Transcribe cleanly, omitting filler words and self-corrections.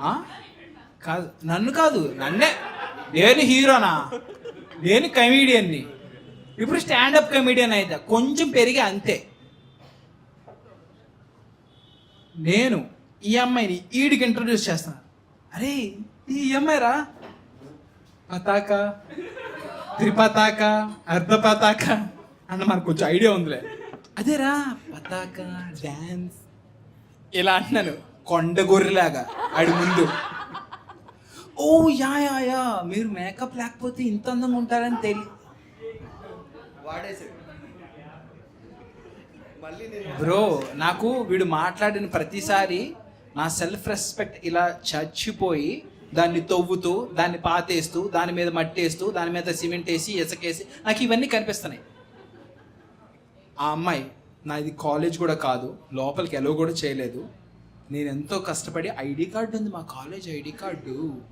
ఆ? కాదు, నన్ను కాదు, నన్నే. నేను హీరోనా? నేను కమీడియన్ని. ఇప్పుడు స్టాండప్ కమీడియన్ అయితే కొంచెం పెరిగి అంతే. నేను ఈ అమ్మాయిని ఈడికి ఇంట్రడ్యూస్ చేస్తాను. అరే ఈ అమ్మాయి రా, పతాక, త్రిపతాక, అర్ధపతాక అన్న మనకు కొంచెం ఐడియా ఉందిలే. అదేరా పతాక డ్యాన్స్ ఇలా అంటున్నాను కొండ గొర్రెలాగా ఆడి ముందు. ఓ యా యా యా, మీరు మేకప్ లేకపోతే ఇంత అందంగా ఉంటారని వాడేసాడు మళ్ళీ నేను బ్రో, నాకు వీడు మాట్లాడిన ప్రతిసారి నా సెల్ఫ్ రెస్పెక్ట్ ఇలా చచ్చిపోయి దాన్ని తవ్వుతూ, దాన్ని పాతేస్తూ, దాని మీద మట్టేస్తూ, దాని మీద సిమెంట్ వేసి ఇసుకేసి నాకు ఇవన్నీ కనిపిస్తున్నాయి. ఆ అమ్మాయి నాది కాలేజ్ కూడా కాదు, లోపలికి ఎలో కూడా చేయలేదు. నేను ఎంతో కష్టపడి ఐడి కార్డు ఉంది, మా కాలేజ్ ఐడి కార్డు.